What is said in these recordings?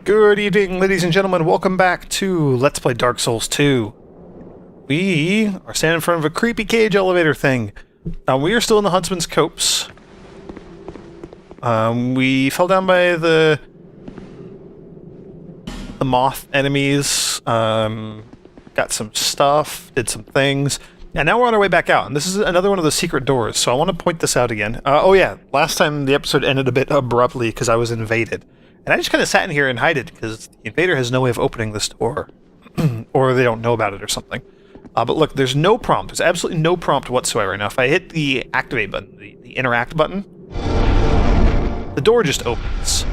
Good evening, ladies and gentlemen. Welcome back to Let's Play Dark Souls 2. We are standing in front of a creepy cage elevator thing. We are still in the Huntsman's Copse. We fell down by the moth enemies, got some stuff, did some things, and now we're on our way back out. And this is another one of the secret doors, so I want to point this out again. Oh yeah, last time the episode ended a bit abruptly because I was invaded. And I just kind of sat in here and hid it because the invader has no way of opening this door. Or they don't know about it or something. But look, there's no prompt. There's absolutely no prompt whatsoever. Now, if I hit the activate button, the interact button, the door just opens.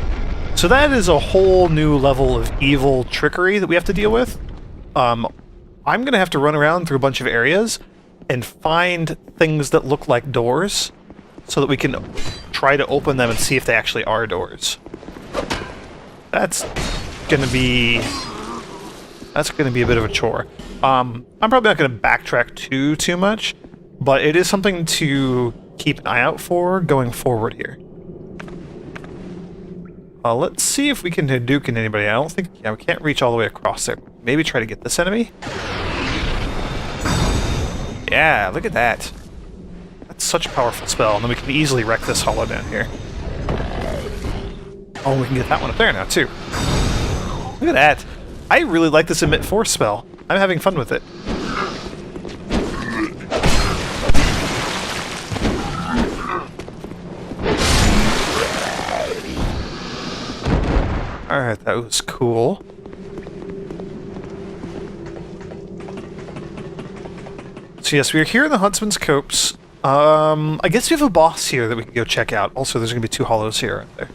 So that is a whole new level of evil trickery that we have to deal with. I'm going to have to run around through a bunch of areas and find things that look like doors so that we can try to open them and see if they actually are doors. That's gonna be a bit of a chore. I'm probably not gonna backtrack too much, but it is something to keep an eye out for going forward here. Let's see if we can Hadouken anybody. I don't think... Yeah, we can't reach all the way across there. Maybe try to get this enemy? Yeah, look at that. That's such a powerful spell, and then we can easily wreck this hollow down here. Oh, we can get that one up there now, too. Look at that. I really like this Emit Force spell. I'm having fun with it. Alright, that was cool. So yes, we are here in the Huntsman's Copse. I guess we have a boss here that we can go check out. Also, there's going to be two hollows here, aren't there?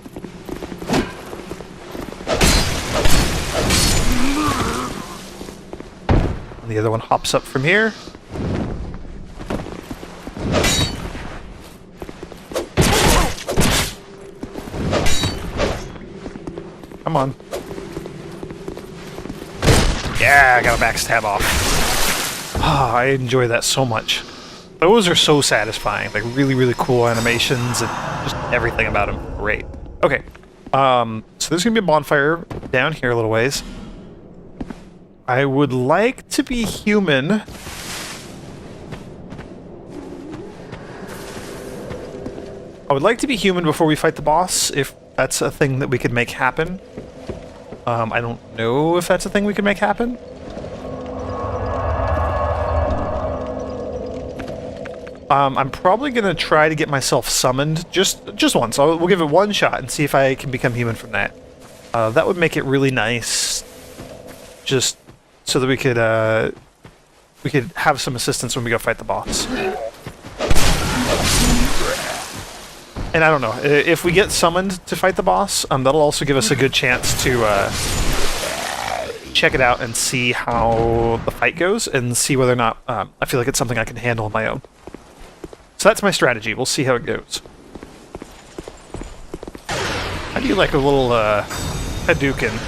And the other one hops up from here. Come on. Yeah, I got a backstab off. Oh, I enjoy that so much. Those are so satisfying. Like, really, really cool animations and just everything about them. Great. Okay. So there's gonna be a bonfire down here a little ways. I would like to be human. I would like to be human before we fight the boss, if that's a thing that we could make happen. I don't know if that's a thing we could make happen. I'm probably gonna try to get myself summoned just once. We'll give it one shot and see if I can become human from that. That would make it really nice, just so that we could have some assistance when we go fight the boss. And I don't know, if we get summoned to fight the boss, that'll also give us a good chance to check it out and see how the fight goes, and see whether or not I feel like it's something I can handle on my own. So that's my strategy. We'll see how it goes. How do you like a little Hadouken?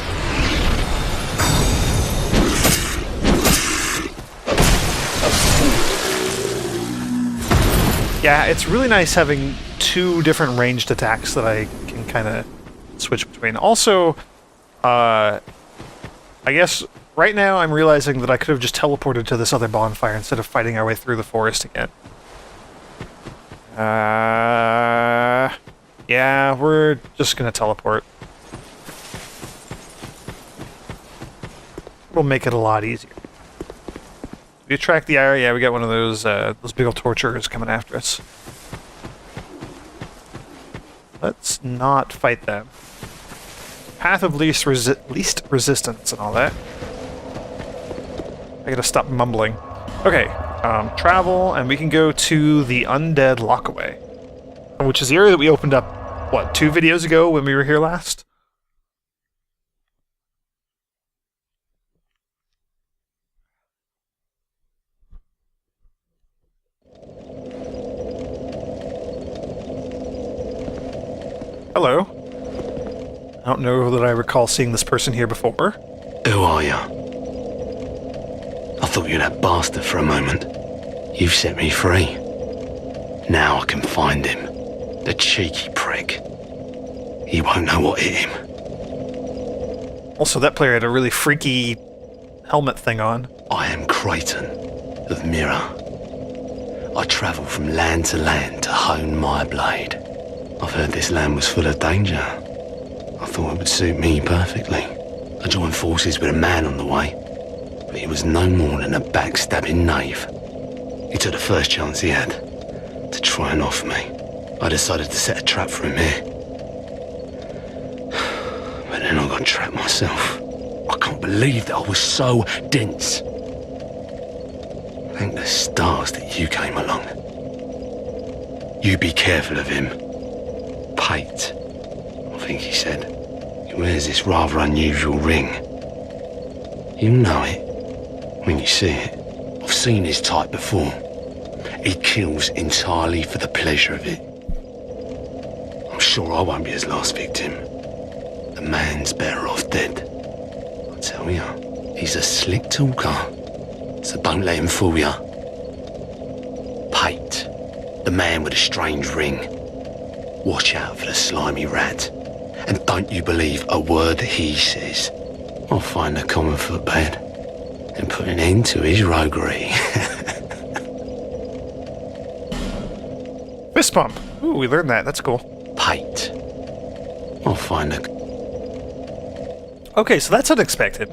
Yeah, it's really nice having two different ranged attacks that I can kind of switch between. Also, I guess right now I'm realizing that I could have just teleported to this other bonfire instead of fighting our way through the forest again. Yeah, we're just gonna teleport. We'll make it a lot easier. We attract the area. Yeah, we got one of those big old torturers coming after us. Let's not fight them. Path of least resistance and all that. I gotta stop mumbling. Okay, travel, and we can go to the Undead Lockaway, which is the area that we opened up, what, 2 videos ago when we were here last? Hello. I don't know that I recall seeing this person here before. Who are you? I thought you were that bastard for a moment. You've set me free. Now I can find him. The cheeky prick. He won't know what hit him. Also, that player had a really freaky helmet thing on. I am Creighton of Mirror. I travel from land to land to hone my blade. I've heard this land was full of danger. I thought it would suit me perfectly. I joined forces with a man on the way, but he was no more than a backstabbing knave. He took the first chance he had to try and off me. I decided to set a trap for him here. But then I got trapped myself. I can't believe that I was so dense. Thank the stars that you came along. You be careful of him. Pate, I think he said. He wears this rather unusual ring. You'll know it when you see it. I've seen his type before. He kills entirely for the pleasure of it. I'm sure I won't be his last victim. The man's better off dead. I tell you, he's a slick talker, so don't let him fool you. Pate, the man with a strange ring. Watch out for the slimy rat, and don't you believe a word he says. I'll find a common footbed and put an end to his roguery. Fist pump. Ooh, we learned that. That's cool. Pate, I'll find a... Okay, so that's unexpected.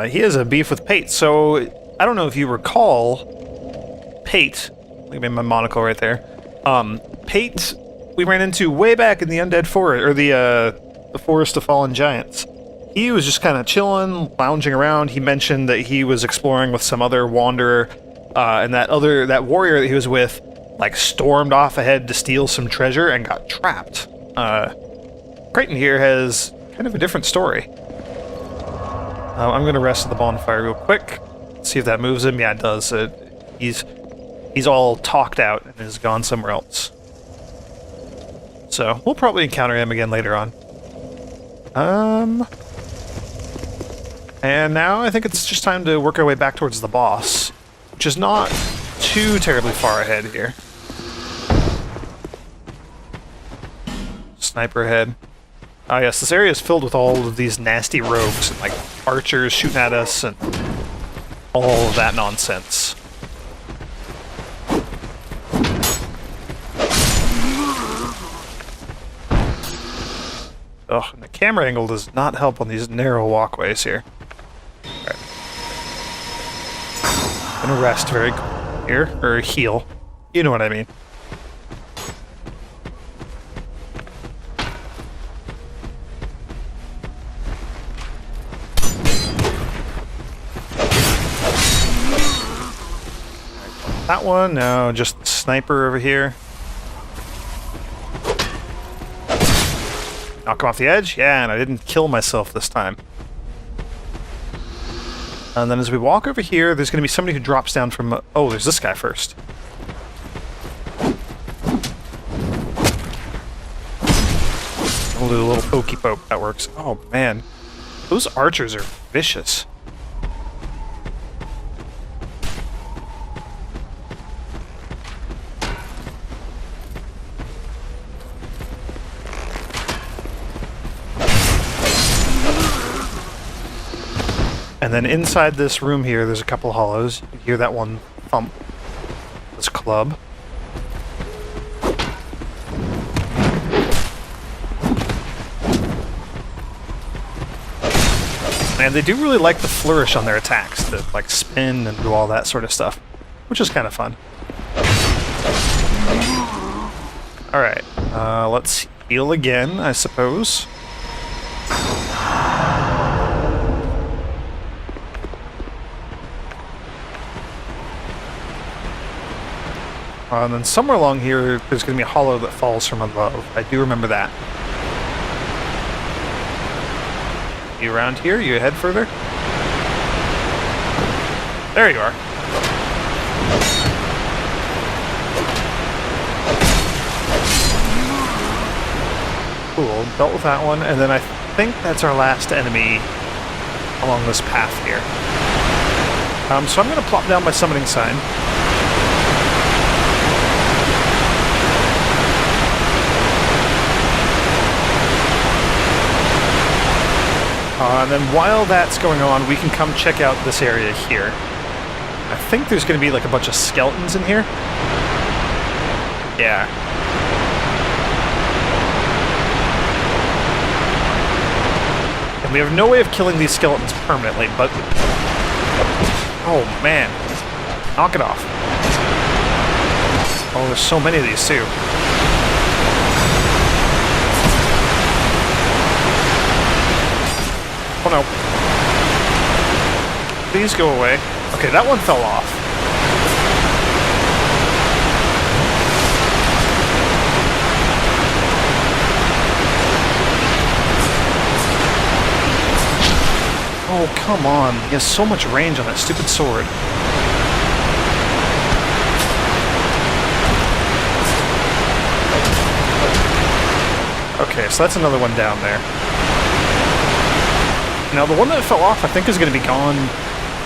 He has a beef with Pate, so I don't know if you recall Pate. Look at my monocle right there. Pate, we ran into way back in the Undead Forest, or the Forest of Fallen Giants. He was just kind of chilling, lounging around. He mentioned that he was exploring with some other wanderer, and that warrior that he was with, like, stormed off ahead to steal some treasure and got trapped. Creighton here has kind of a different story. I'm going to rest at the bonfire real quick. See if that moves him. Yeah, it does. He's all talked out and has gone somewhere else. So, we'll probably encounter him again later on. And now I think it's just time to work our way back towards the boss, which is not too terribly far ahead here. Sniper ahead. Oh yes, this area is filled with all of these nasty rogues and like archers shooting at us and all of that nonsense. Ugh, and the camera angle does not help on these narrow walkways here. Alright. Gonna rest very here, or heal. You know what I mean. That one? No, just sniper over here. Knock him off the edge? Yeah, and I didn't kill myself this time. And then as we walk over here, there's going to be somebody who drops down from... oh, there's this guy first. We'll do a little pokey poke. That works. Oh, man. Those archers are vicious. And then inside this room here, there's a couple hollows. You hear that one thump. This club. And they do really like the flourish on their attacks, to like spin and do all that sort of stuff, which is kind of fun. Alright, let's heal again, I suppose. And then somewhere along here, there's going to be a hollow that falls from above. I do remember that. You around here? You head further? There you are. Cool. Dealt with that one, and then I think that's our last enemy along this path here. So I'm going to plop down my summoning sign. And then while that's going on, we can come check out this area here. I think there's going to be like a bunch of skeletons in here. Yeah. And we have no way of killing these skeletons permanently, but... Oh, man. Knock it off. Oh, there's so many of these, too. Oh, no. Please go away. Okay, that one fell off. Oh, come on. He has so much range on that stupid sword. Okay, so that's another one down there. Now, the one that fell off, I think, is going to be gone.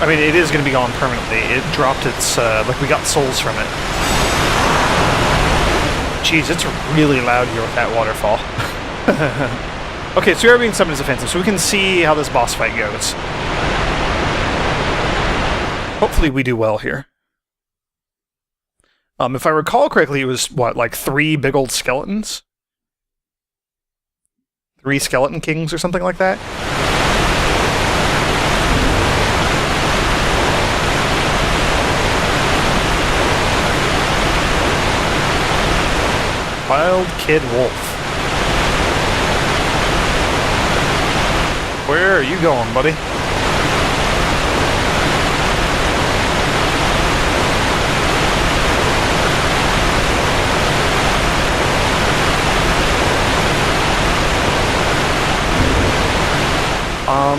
I mean, it is going to be gone permanently. It dropped its, like, we got souls from it. Jeez, it's really loud here with that waterfall. Okay, so we are being summoned as offensive, so we can see how this boss fight goes. Hopefully we do well here. If I recall correctly, it was, what, like 3 big old skeletons? 3 skeleton kings or something like that? Wild Kid Wolf. Where are you going, buddy?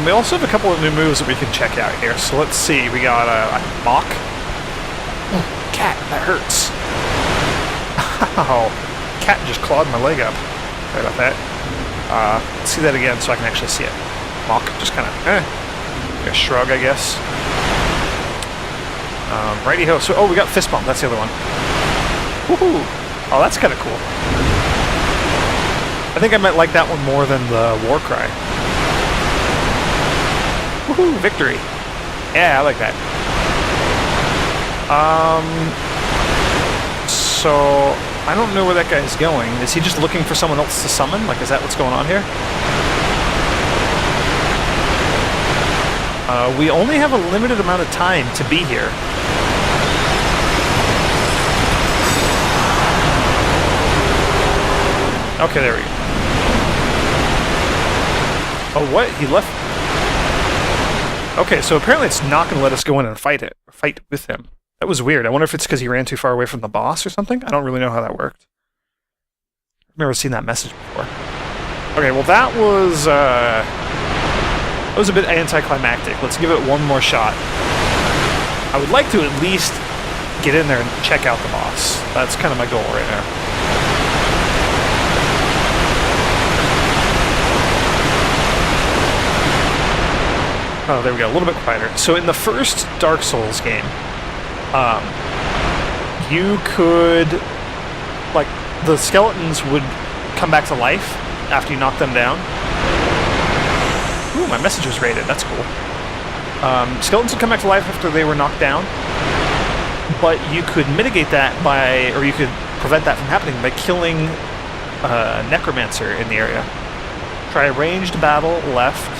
We also have a couple of new moves that we can check out here. So let's see. We got a mock. Oh, cat, that hurts. Oh, cat just clawed my leg up. Sorry about that. Let's see that again so I can actually see it. Mock, just kind of, a shrug, I guess. Righty-ho. So, oh, we got fist bump. That's the other one. Woohoo! Oh, that's kind of cool. I think I might like that one more than the war cry. Woohoo! Victory. Yeah, I like that. So I don't know where that guy's going. Is he just looking for someone else to summon? Like, is that what's going on here? We only have a limited amount of time to be here. Okay, there we go. Oh, what? He left... Okay, so apparently it's not going to let us go in and fight with him. That was weird. I wonder if it's because he ran too far away from the boss or something? I don't really know how that worked. I've never seen that message before. Okay, well that was a bit anticlimactic. Let's give it one more shot. I would like to at least get in there and check out the boss. That's kind of my goal right now. Oh, there we go. A little bit quieter. So in the first Dark Souls game, you could, like, the skeletons would come back to life after you knock them down. Ooh, my message was rated. That's cool. Skeletons would come back to life after they were knocked down, but you could mitigate that by, or you could prevent that from happening by killing a necromancer in the area. Try ranged battle left.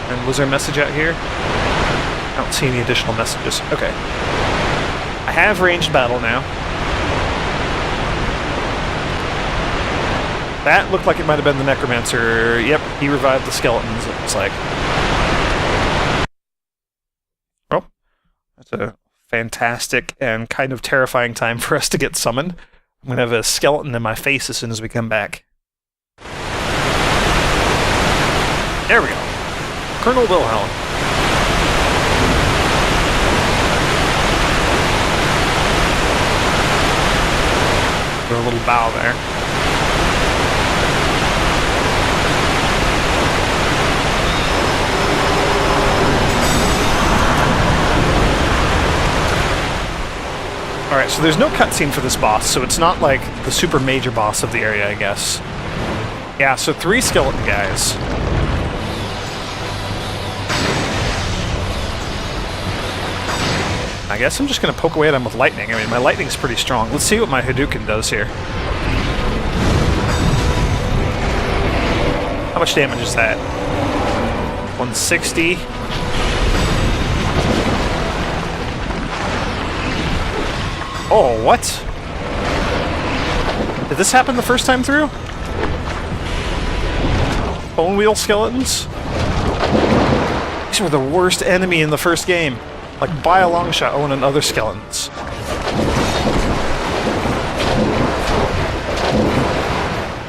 And was there a message out here? I don't see any additional messages. Okay. I have ranged battle now. That looked like it might have been the necromancer. Yep, he revived the skeletons, it looks like. Oh, that's a fantastic and kind of terrifying time for us to get summoned. I'm going to have a skeleton in my face as soon as we come back. There we go. Colonel Wilhelm. Do a little bow there. Alright, so there's no cutscene for this boss, so it's not like the super major boss of the area, I guess. Yeah, so 3 skeleton guys. I guess I'm just going to poke away at him with lightning. I mean, my lightning's pretty strong. Let's see what my Hadouken does here. How much damage is that? 160. Oh, what? Did this happen the first time through? Bone wheel skeletons? These were the worst enemy in the first game. Like, by a long shot. Oh, and other skeletons.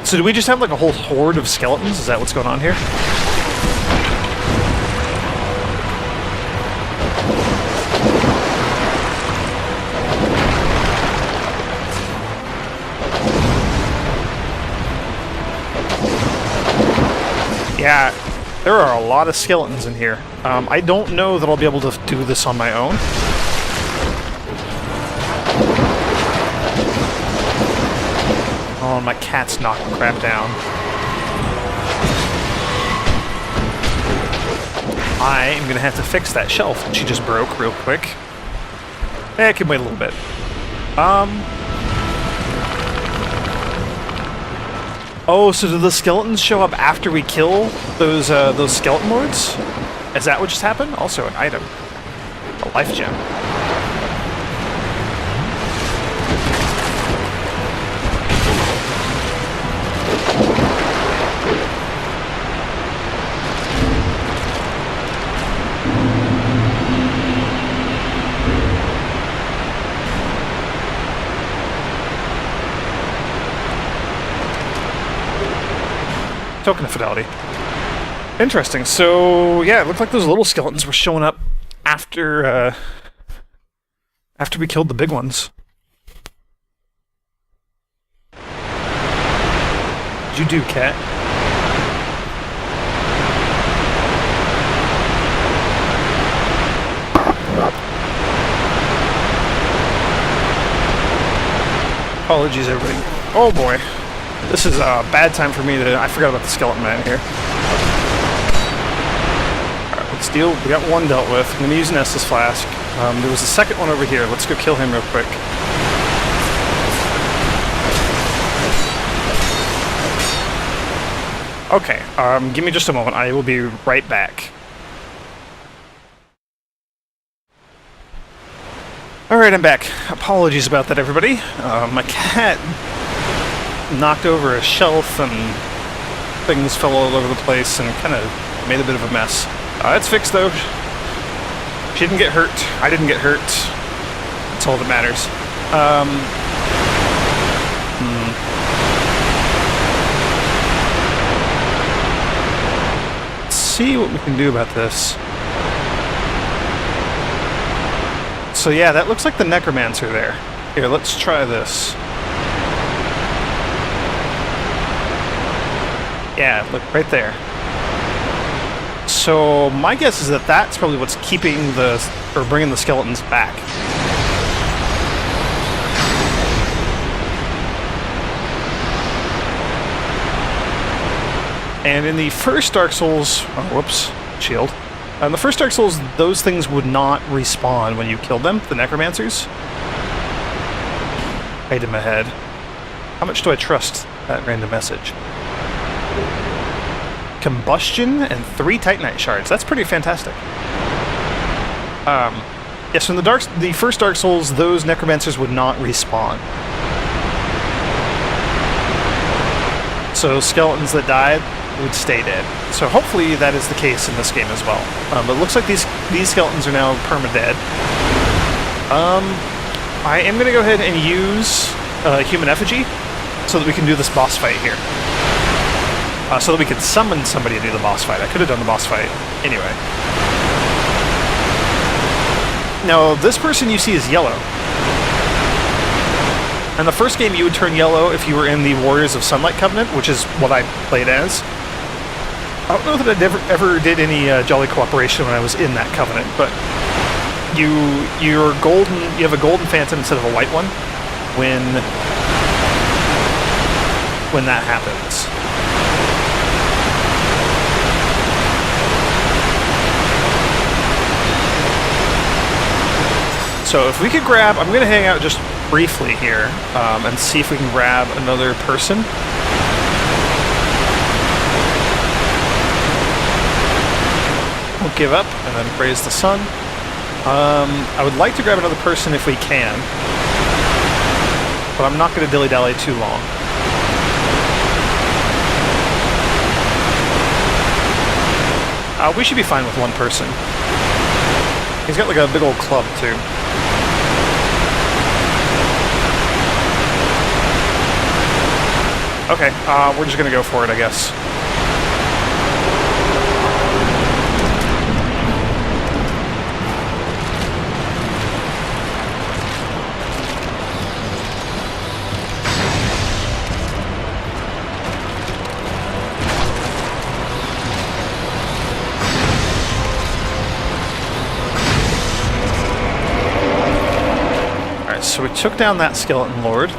So do we just have like a whole horde of skeletons? Is that what's going on here? Yeah, there are a lot of skeletons in here. I don't know that I'll be able to do this on my own. Oh, my cat's knocking crap down. I am gonna have to fix that shelf that she just broke real quick. I can wait a little bit. Oh, so do the skeletons show up after we kill those skeleton lords? Is that what just happened? Also an item. A life gem. Token of fidelity. Interesting. So yeah, it looked like those little skeletons were showing up after after we killed the big ones. What'd you do, cat? Apologies, everybody. Oh boy. This is a bad time for me to... I forgot about the skeleton man here. Alright, let's deal... We got one dealt with. I'm going to use an Estus Flask. There was a second one over here. Let's go kill him real quick. Okay, give me just a moment. I will be right back. Alright, I'm back. Apologies about that, everybody. My cat knocked over a shelf and things fell all over the place and kind of made a bit of a mess. It's fixed though. She didn't get hurt. I didn't get hurt. That's all that matters. Let's see what we can do about this. So yeah, that looks like the necromancer there. Here, let's try this. Yeah, look, right there. So my guess is that that's probably what's keeping or bringing the skeletons back. And in the first Dark Souls... Oh, whoops. Shield. In the first Dark Souls, those things would not respawn when you killed them, the necromancers. Item ahead. How much do I trust that random message? Combustion and 3 Titanite shards. That's pretty fantastic. Yes, in the first Dark Souls, those necromancers would not respawn. So skeletons that died would stay dead. So hopefully that is the case in this game as well. But it looks like these skeletons are now perma-dead. I am going to go ahead and use Human Effigy so that we can do this boss fight here. So that we could summon somebody to do the boss fight. I could have done the boss fight anyway. Now, this person you see is yellow. In the first game, you would turn yellow if you were in the Warriors of Sunlight Covenant, which is what I played as. I don't know that I ever did any Jolly Cooperation when I was in that Covenant, but you have a golden phantom instead of a white one when that happens. So if we could grab... I'm going to hang out just briefly here and see if we can grab another person. Won't give up, and then praise the sun. I would like to grab another person if we can, but I'm not going to dilly-dally too long. We should be fine with one person. He's got like a big old club, too. Okay, we're just going to go for it, I guess. So we took down that skeleton lord.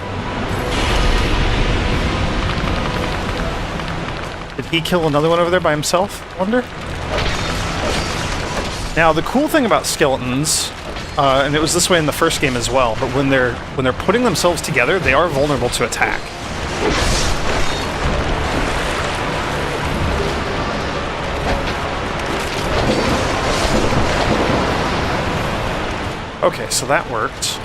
Did he kill another one over there by himself, I wonder? Now, the cool thing about skeletons, and it was this way in the first game as well, but when they're putting themselves together, they are vulnerable to attack. Okay, so that worked.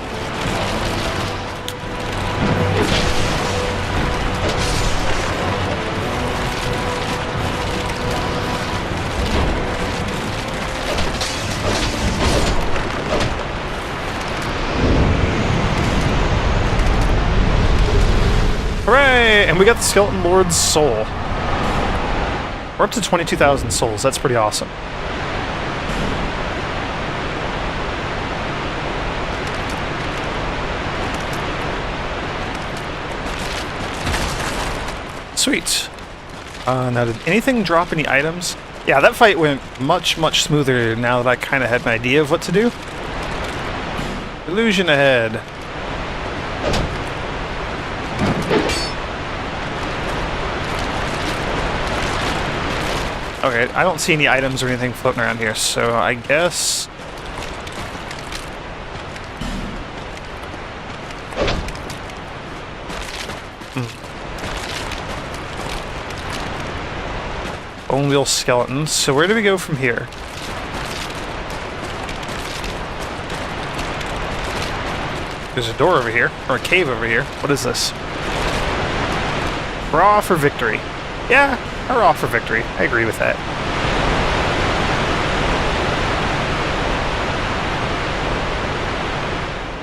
Hooray! And we got the Skeleton Lord's soul. We're up to 22,000 souls. That's pretty awesome. Sweet. Now, did anything drop any items? Yeah, that fight went much, much smoother now that I kind of had an idea of what to do. Illusion ahead. Okay, I don't see any items or anything floating around here, so I guess... Bone wheel skeletons. So where do we go from here? There's a door over here, or a cave over here. What is this? Hurrah for victory. Yeah, hurrah for victory. I agree with that.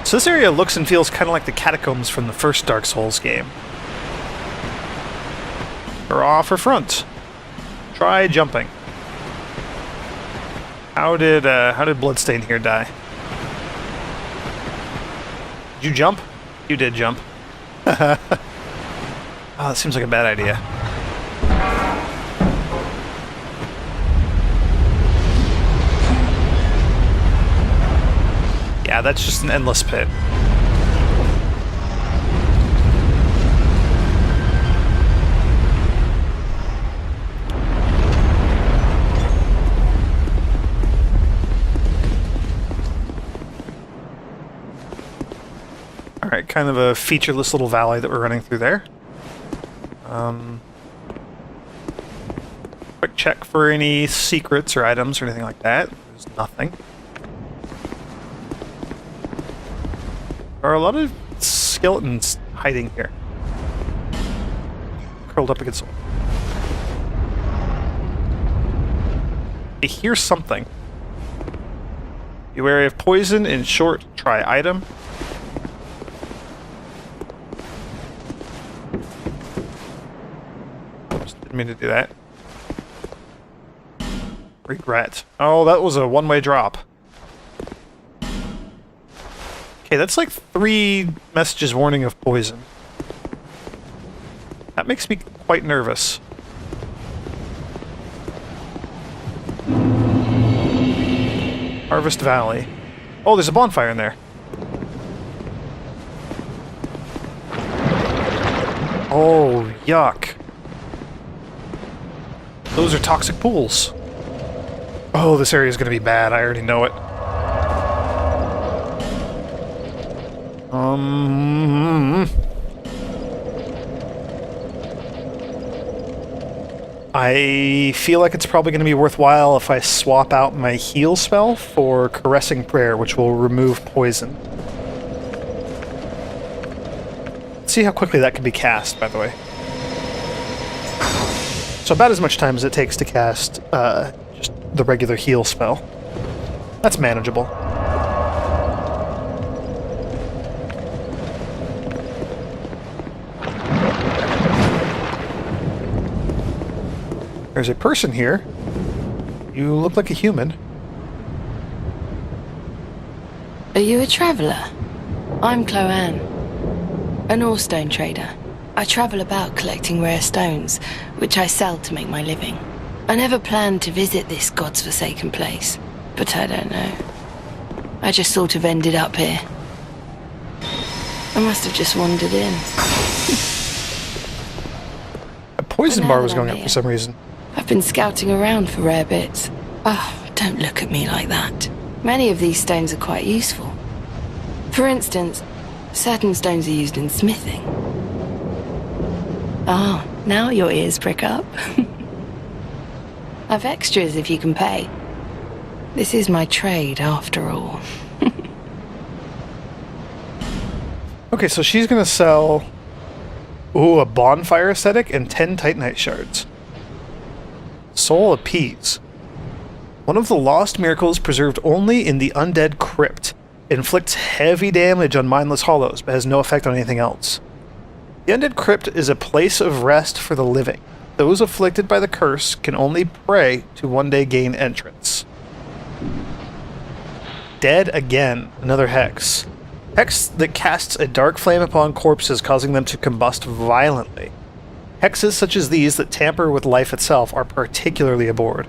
So this area looks and feels kind of like the catacombs from the first Dark Souls game. Hurrah for front. Try jumping. How did Bloodstain here die? Did you jump? You did jump. Oh, that seems like a bad idea. Yeah, that's just an endless pit. Alright, kind of a featureless little valley that we're running through there. Quick check for any secrets or items or anything like that. There's nothing. There are a lot of skeletons hiding here. Curled up against... I hear something. Be wary of poison. In short, try item. Didn't mean to do that. Regret. Oh, that was a one-way drop. Okay, that's like 3 messages warning of poison. That makes me quite nervous. Harvest Valley. Oh, there's a bonfire in there. Oh, yuck. Those are toxic pools. Oh, this area is going to be bad. I already know it. I feel like it's probably going to be worthwhile if I swap out my heal spell for Caressing Prayer, which will remove poison. Let's see how quickly that can be cast, by the way. So about as much time as it takes to cast just the regular heal spell. That's manageable. There's a person here. You look like a human. Are you a traveller? I'm Chloanne, an ore-stone trader. I travel about collecting rare stones, which I sell to make my living. I never planned to visit this god's forsaken place, but I don't know. I just sort of ended up here. I must have just wandered in. A poison bar was going up for some reason. I've been scouting around for rare bits. Oh, don't look at me like that. Many of these stones are quite useful. For instance, certain stones are used in smithing. Ah, now your ears prick up. I've extras if you can pay. This is my trade, after all. Okay, so she's gonna sell... Ooh, a bonfire aesthetic and 10 titanite shards. Soul Appease. One of the lost miracles preserved only in the undead crypt. Inflicts heavy damage on mindless hollows, but has no effect on anything else. The undead crypt is a place of rest for the living. Those afflicted by the curse can only pray to one day gain entrance. Dead Again, another hex. Hex that casts a dark flame upon corpses, causing them to combust violently. Hexes such as these that tamper with life itself are particularly abhorred.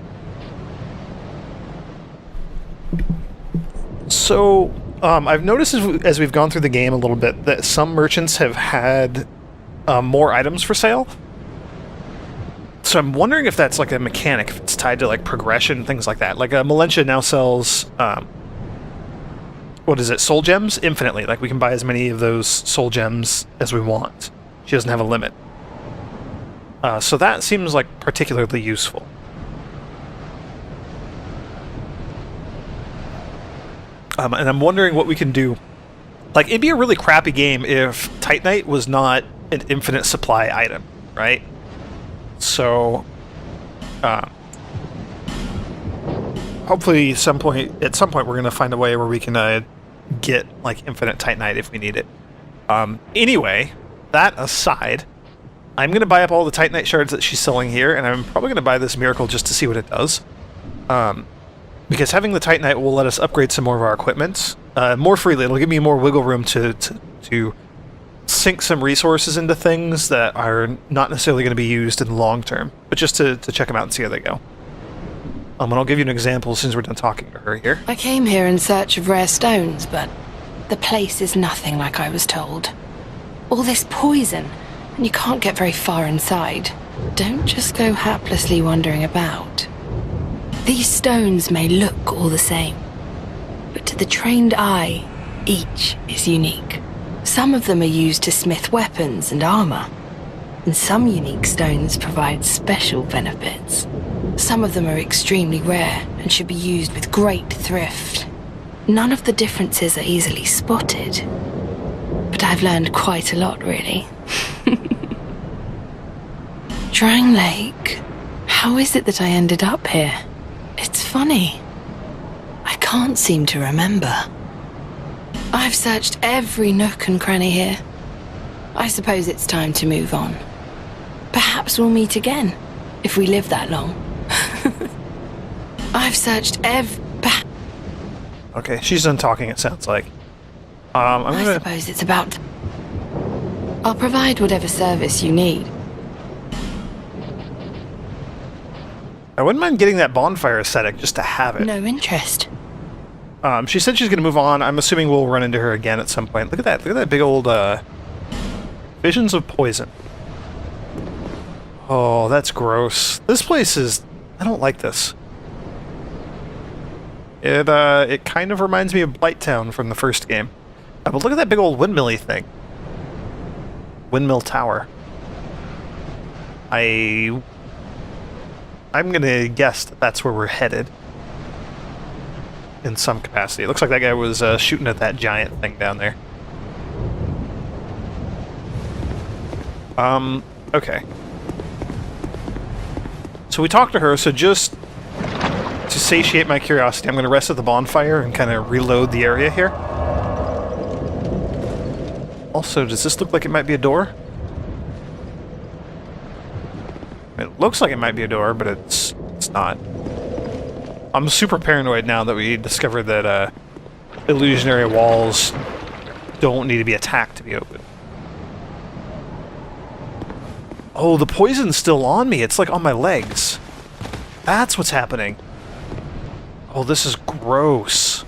So, I've noticed as we've gone through the game a little bit that some merchants have had more items for sale. So I'm wondering if that's like a mechanic, if it's tied to like progression, things like that. Like Melentia now sells, what is it, soul gems infinitely. Like we can buy as many of those soul gems as we want. She doesn't have a limit. So that seems like particularly useful. And I'm wondering what we can do. Like, it'd be a really crappy game if Titanite was not an infinite supply item, right? So, hopefully at some point we're going to find a way where we can get, like, infinite Titanite if we need it. Anyway, that aside, I'm going to buy up all the Titanite shards that she's selling here, and I'm probably going to buy this miracle just to see what it does. Because having the Titanite will let us upgrade some more of our equipment more freely. It'll give me more wiggle room to sink some resources into things that are not necessarily going to be used in the long term, but just to check them out and see how they go. And I'll give you an example as soon as we're done talking to her here. I came here in search of rare stones, but the place is nothing like I was told. All this poison, and you can't get very far inside. Don't just go haplessly wandering about. These stones may look all the same, but to the trained eye, each is unique. Some of them are used to smith weapons and armor, and some unique stones provide special benefits. Some of them are extremely rare and should be used with great thrift. None of the differences are easily spotted, but I've learned quite a lot, really. Drang Lake, how is it that I ended up here? It's funny. I can't seem to remember. I've searched every nook and cranny here. I suppose it's time to move on. Perhaps we'll meet again, if we live that long. I've searched Okay, she's done talking, it sounds like. I suppose it's about... I'll provide whatever service you need. I wouldn't mind getting that bonfire aesthetic just to have it. No interest. She said she's going to move on. I'm assuming we'll run into her again at some point. Look at that. Look at that big old Visions of Poison. Oh, that's gross. This place is... I don't like this. It kind of reminds me of Blighttown from the first game. But look at that big old windmill-y thing. Windmill tower. I'm gonna guess that that's where we're headed. In some capacity. It looks like that guy was shooting at that giant thing down there. Okay. So we talked to her, so just to satiate my curiosity, I'm going to rest at the bonfire and kind of reload the area here. Also, does this look like it might be a door? It looks like it might be a door, but it's not. I'm super paranoid now that we discovered that illusionary walls don't need to be attacked to be open. Oh, the poison's still on me. It's like on my legs. That's what's happening. Oh, this is gross.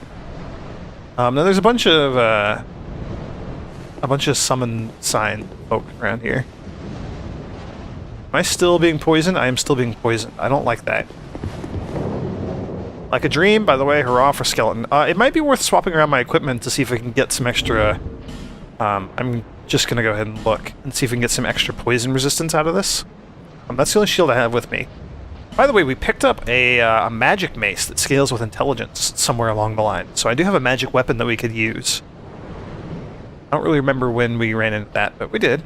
Now there's a bunch of summon sign folk around here. Am I still being poisoned? I am still being poisoned. I don't like that. Like a dream, by the way, hurrah for skeleton. It might be worth swapping around my equipment to see if I can get some extra... I'm just going to go ahead and look and see if we can get some extra poison resistance out of this. That's the only shield I have with me. By the way, we picked up a magic mace that scales with intelligence somewhere along the line. So I do have a magic weapon that we could use. I don't really remember when we ran into that, but we did.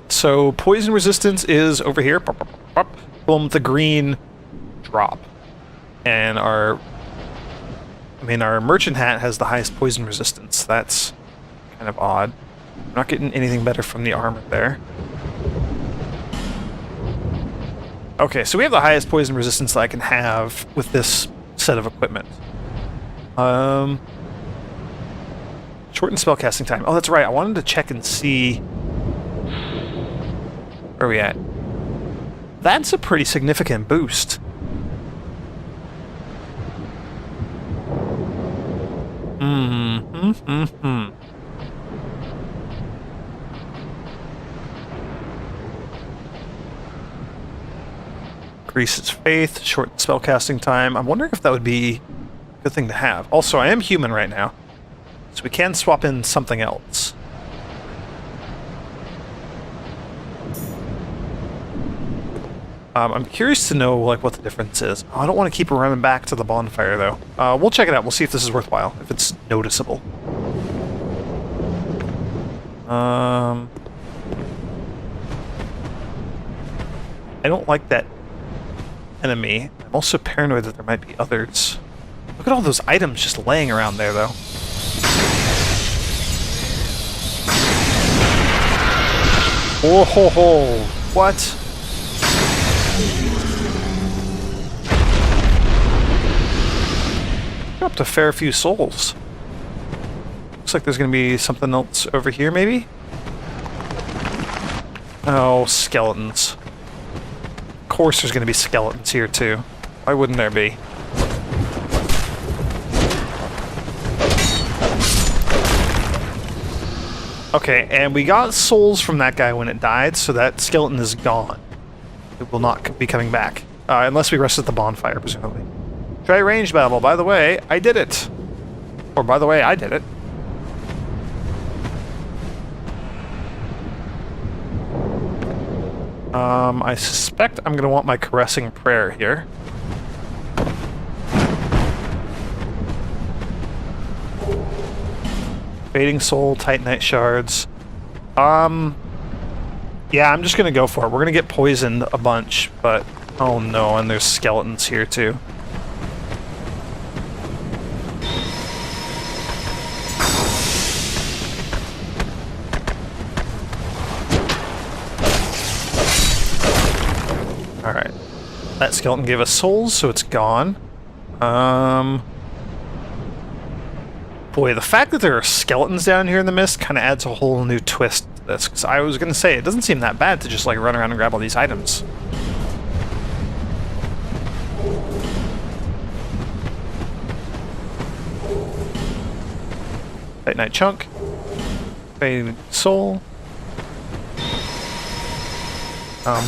So poison resistance is over here. Boom, the green drop. And our merchant hat has the highest poison resistance. That's kind of odd. I'm not getting anything better from the armor there. Okay, so we have the highest poison resistance that I can have with this set of equipment. Shorten spellcasting time. Oh, that's right. I wanted to check and see... Where are we at? That's a pretty significant boost. Increases faith, shorten spellcasting time. I'm wondering if that would be a good thing to have. Also, I am human right now, so we can swap in something else. I'm curious to know like what the difference is. Oh, I don't want to keep running back to the bonfire though. We'll check it out. We'll see if this is worthwhile, if it's noticeable. I don't like that enemy. I'm also paranoid that there might be others. Look at all those items just laying around there though. Oh ho ho! What? Up to a fair few souls. Looks like there's gonna be something else over here, maybe? Oh, skeletons. Of course there's gonna be skeletons here, too. Why wouldn't there be? Okay, and we got souls from that guy when it died, so that skeleton is gone. It will not be coming back. Unless we rest at the bonfire, presumably. Try ranged battle. By the way, I did it. Or by the way, I did it. I suspect I'm going to want my caressing prayer here. Fading soul, titanite shards. Yeah, I'm just going to go for it. We're going to get poisoned a bunch, but... Oh no, and there's skeletons here too. Alright. That skeleton gave us souls, so it's gone. Boy, the fact that there are skeletons down here in the mist kind of adds a whole new twist to this. Because I was going to say, it doesn't seem that bad to just like run around and grab all these items. Titanite chunk. Fading soul.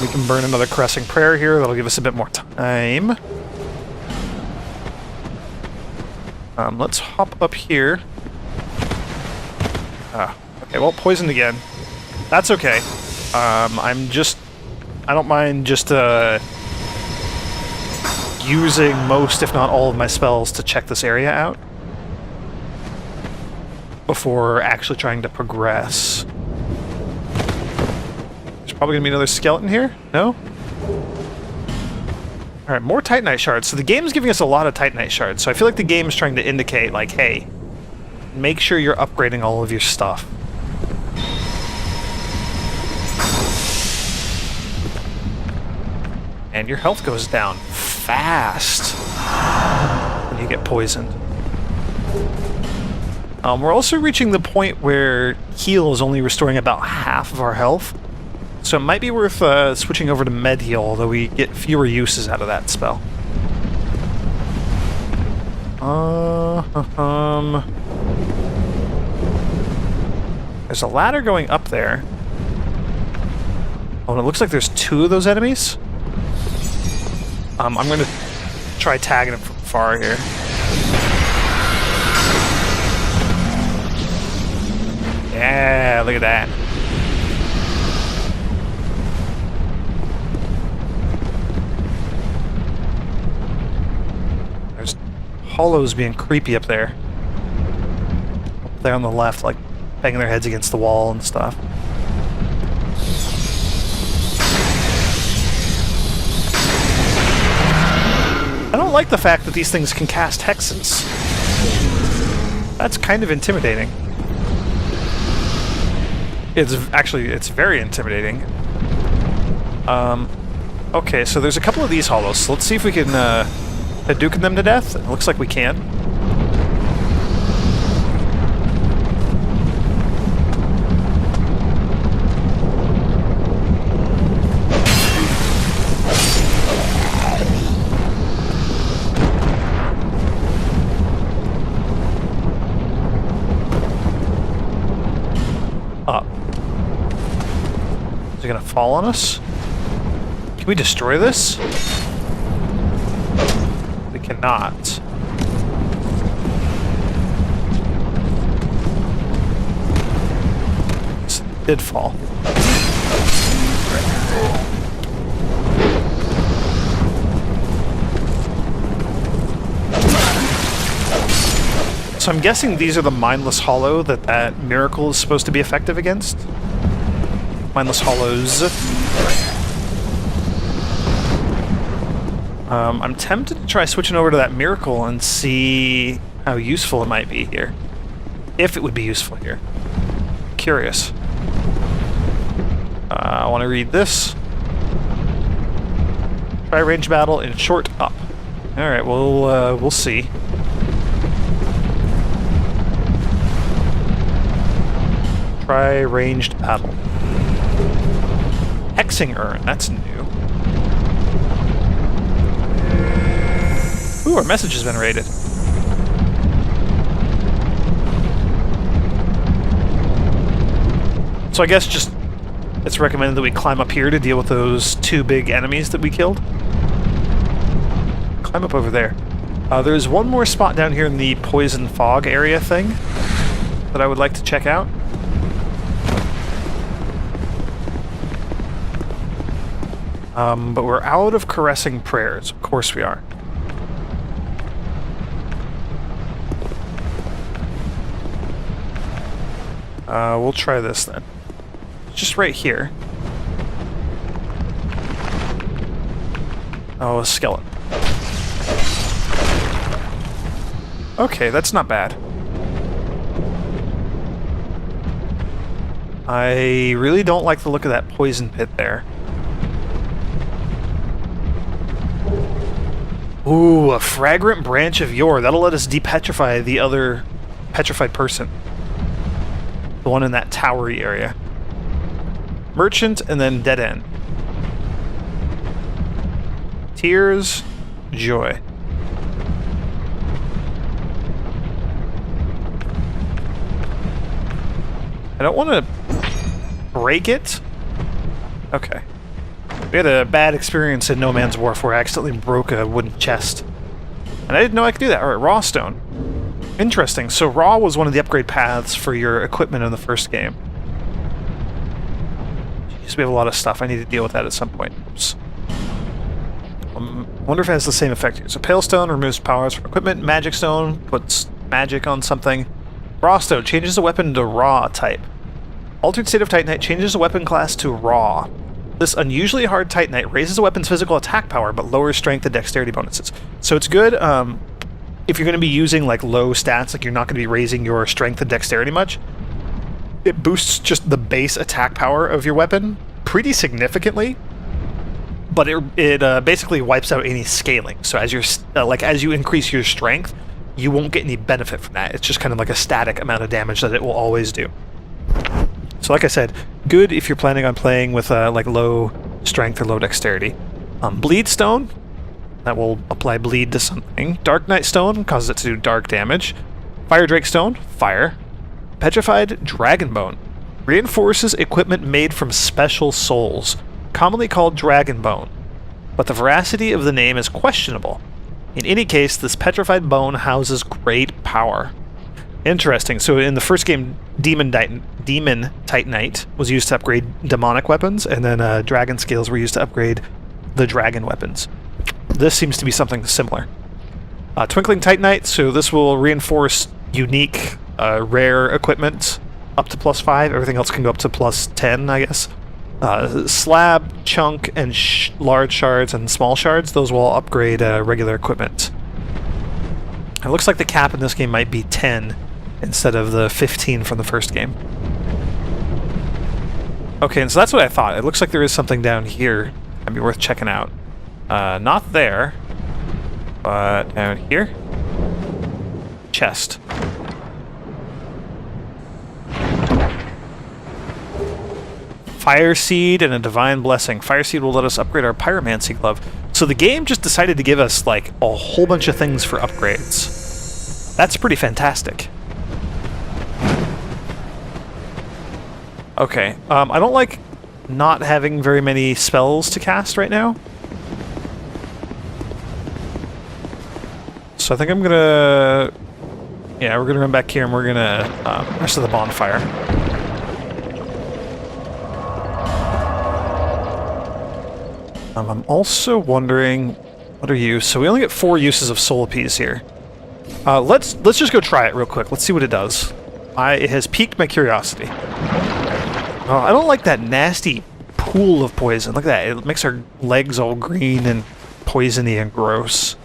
We can burn another caressing prayer here. That'll give us a bit more time. Let's hop up here. Okay, well, poisoned again. That's okay. I don't mind just using most, if not all, of my spells to check this area out before actually trying to progress. There's probably gonna be another skeleton here? No? Alright, more Titanite shards. So the game's giving us a lot of Titanite shards, so I feel like the game's trying to indicate, like, hey, make sure you're upgrading all of your stuff. And your health goes down fast when you get poisoned. We're also reaching the point where heal is only restoring about half of our health, so it might be worth switching over to med heal, although we get fewer uses out of that spell. There's a ladder going up there. Oh, and it looks like there's 2 of those enemies. I'm gonna try tagging them from far here. Yeah, look at that. There's hollows being creepy up there. Up there on the left, like banging their heads against the wall and stuff. I don't like the fact that these things can cast hexes. That's kind of intimidating. It's very intimidating. Okay, so there's a couple of these hollows. So let's see if we can Hadouken them to death. It looks like we can. Is it gonna fall on us? Can we destroy this? We cannot. It did fall. So I'm guessing these are the Mindless Hollow that miracle is supposed to be effective against? Mindless Hollows. I'm tempted to try switching over to that miracle and see how useful it might be here. If it would be useful here. Curious. I want to read this. Try range battle in short up. Alright, we'll see. Try ranged battle. Hexing urn, that's new. Ooh, our message has been raided. So I guess just it's recommended that we climb up here to deal with those 2 big enemies that we killed. Climb up over there. There's one more spot down here in the poison fog area thing that I would like to check out. But we're out of caressing prayers. Of course we are. We'll try this then. Just right here. Oh, a skeleton. Okay, that's not bad. I really don't like the look of that poison pit there. Ooh, a fragrant branch of yore. That'll let us depetrify the other petrified person. The one in that towery area. Merchant and then dead end. Tears, joy. I don't want to break it. Okay. We had a bad experience in No Man's Wharf where I accidentally broke a wooden chest. And I didn't know I could do that. Alright, raw stone. Interesting. So raw was one of the upgrade paths for your equipment in the first game. Jeez, we have a lot of stuff. I need to deal with that at some point. Oops. Wonder if it has the same effect here. So Pale Stone removes powers from equipment. Magic Stone puts magic on something. Raw Stone changes the weapon to raw type. Altered State of Titanite changes the weapon class to raw. This unusually hard Titanite raises a weapon's physical attack power, but lowers strength and dexterity bonuses. So it's good if you're going to be using like low stats, like you're not going to be raising your strength and dexterity much. It boosts just the base attack power of your weapon pretty significantly, but it basically wipes out any scaling. So as as you increase your strength, you won't get any benefit from that. It's just kind of like a static amount of damage that it will always do. So like I said, good if you're planning on playing with like low strength or low dexterity. Bleed Stone, that will apply bleed to something. Dark Knight Stone causes it to do dark damage. Fire Drake Stone, fire. Petrified Dragon Bone reinforces equipment made from special souls, commonly called Dragon Bone, but the veracity of the name is questionable. In any case, this petrified bone houses great power. Interesting. So in the first game, Demon Titanite was used to upgrade demonic weapons, and then Dragon Scales were used to upgrade the dragon weapons. This seems to be something similar. Twinkling Titanite, so this will reinforce unique, rare equipment up to +5. Everything else can go up to +10, I guess. Slab, chunk, and large shards and small shards, those will all upgrade regular equipment. It looks like the cap in this game might be 10 instead of the 15 from the first game. Okay, and so that's what I thought. It looks like there is something down here that'd be worth checking out. Not there, but down here. Chest. Fire Seed and a Divine Blessing. Fire Seed will let us upgrade our Pyromancy Glove. So the game just decided to give us, like, a whole bunch of things for upgrades. That's pretty fantastic. Okay, I don't like not having very many spells to cast right now. So I think I'm gonna... Yeah, we're gonna run back here and we're gonna rest of the bonfire. I'm also wondering, what are you? So we only get 4 uses of Soul Appease here. Let's just go try it real quick. Let's see what it does. It has piqued my curiosity. I don't like that nasty pool of poison. Look at that. It makes our legs all green and poisony and gross.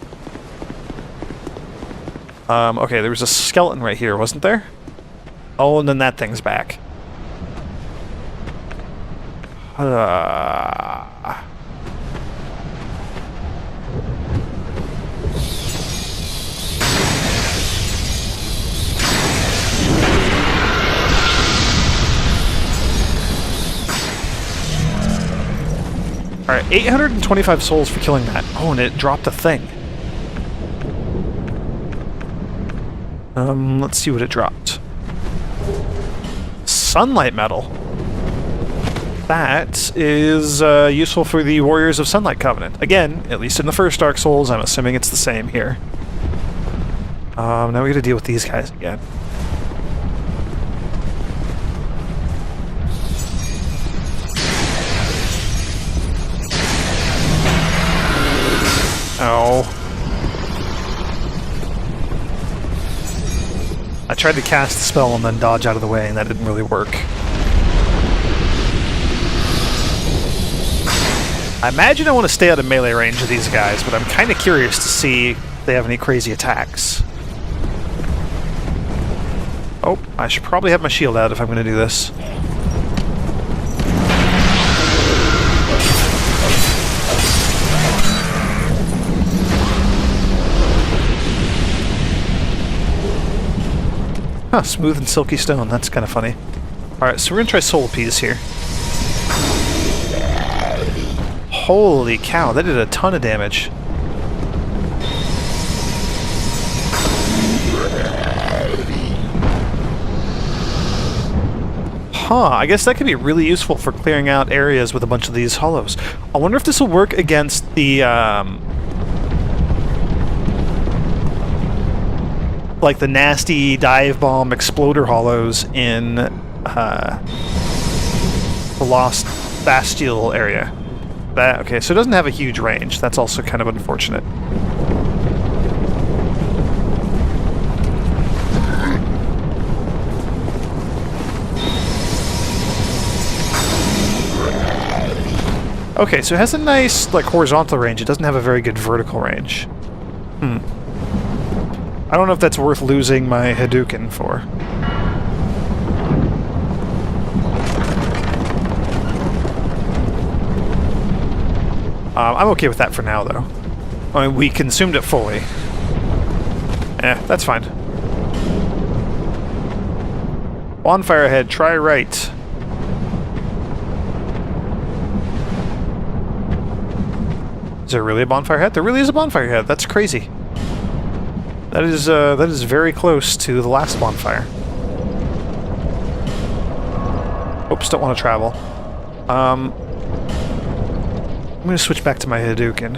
Okay, there was a skeleton right here, wasn't there? Oh, and then that thing's back. Alright, 825 souls for killing that. Oh, and it dropped a thing. Let's see what it dropped. Sunlight Metal. That is useful for the Warriors of Sunlight Covenant. Again, at least in the first Dark Souls, I'm assuming it's the same here. Now we gotta deal with these guys again. Oh. I tried to cast the spell and then dodge out of the way, and that didn't really work. I imagine I want to stay out of melee range of these guys, but I'm kind of curious to see if they have any crazy attacks. Oh, I should probably have my shield out if I'm going to do this. Huh, smooth and silky stone. That's kind of funny. Alright, so we're going to try Soul Appease here. Holy cow, that did a ton of damage. Huh, I guess that could be really useful for clearing out areas with a bunch of these hollows. I wonder if this will work against the, like the nasty dive bomb exploder hollows in the Lost Bastial area. Okay, so it doesn't have a huge range. That's also kind of unfortunate. Okay, so it has a nice, like, horizontal range. It doesn't have a very good vertical range. I don't know if that's worth losing my Hadouken for. I'm okay with that for now, though. I mean, we consumed it fully. That's fine. Bonfire ahead, try right. Is there really a bonfire head? There really is a bonfire head. That's crazy. That is very close to the last bonfire. Oops, don't want to travel. I'm going to switch back to my Hadouken.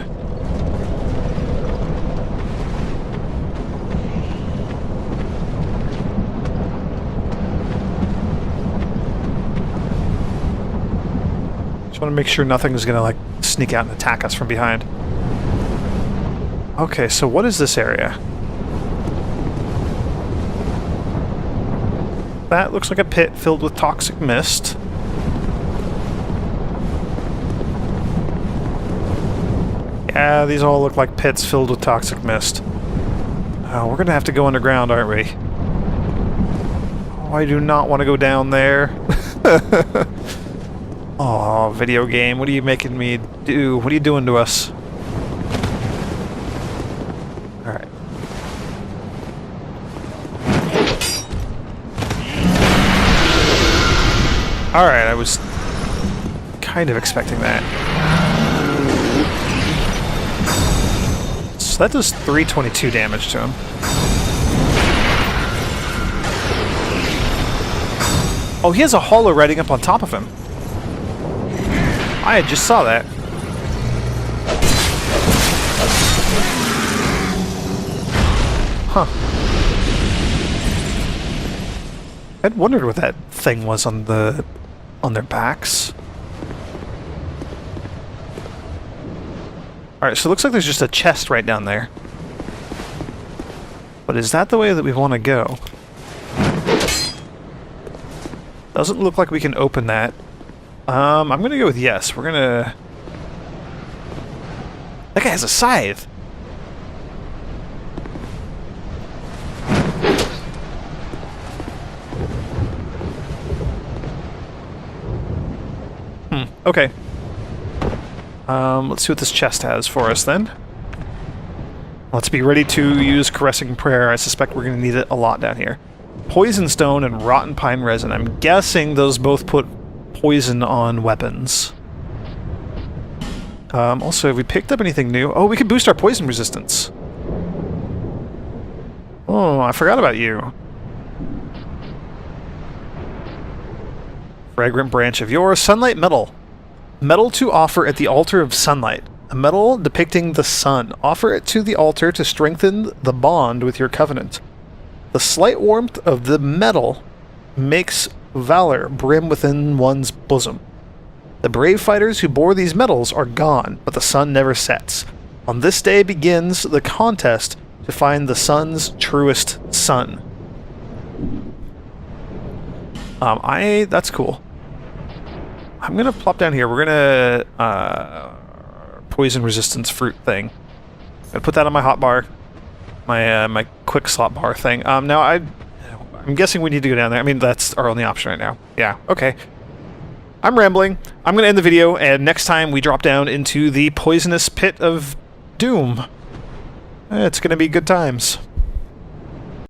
Just want to make sure nothing's going to, like, sneak out and attack us from behind. Okay, so what is this area? That looks like a pit filled with toxic mist. Yeah, these all look like pits filled with toxic mist. Oh, we're gonna have to go underground, aren't we? Oh, I do not want to go down there. Oh, video game, what are you making me do? What are you doing to us? Alright. Alright, I was kind of expecting that. So that does 322 damage to him. Oh, he has a hollow riding up on top of him. I just saw that. Huh. I'd wondered what that thing was on their backs. Alright, so it looks like there's just a chest right down there. But is that the way that we want to go? Doesn't look like we can open that. I'm gonna go with yes. We're gonna... That guy has a scythe! Okay. Let's see what this chest has for us then. Let's be ready to use Caressing Prayer. I suspect we're gonna need it a lot down here. Poison Stone and Rotten Pine Resin. I'm guessing those both put poison on weapons. Also, have we picked up anything new? Oh, we can boost our poison resistance. Oh, I forgot about you. Fragrant Branch of Yours. Sunlight Metal. Metal to offer at the altar of sunlight. A medal depicting the sun. Offer it to the altar to strengthen the bond with your covenant. The slight warmth of the metal makes valor brim within one's bosom. The brave fighters who bore these medals are gone, but the sun never sets. On this day begins the contest to find the sun's truest sun. That's cool. I'm gonna plop down here. We're gonna poison resistance fruit thing. I'm gonna put that on my hotbar, my quick slot bar thing. Now I'm guessing we need to go down there. I mean, that's our only option right now. Yeah. Okay. I'm rambling. I'm gonna end the video, and next time we drop down into the poisonous pit of doom. It's gonna be good times.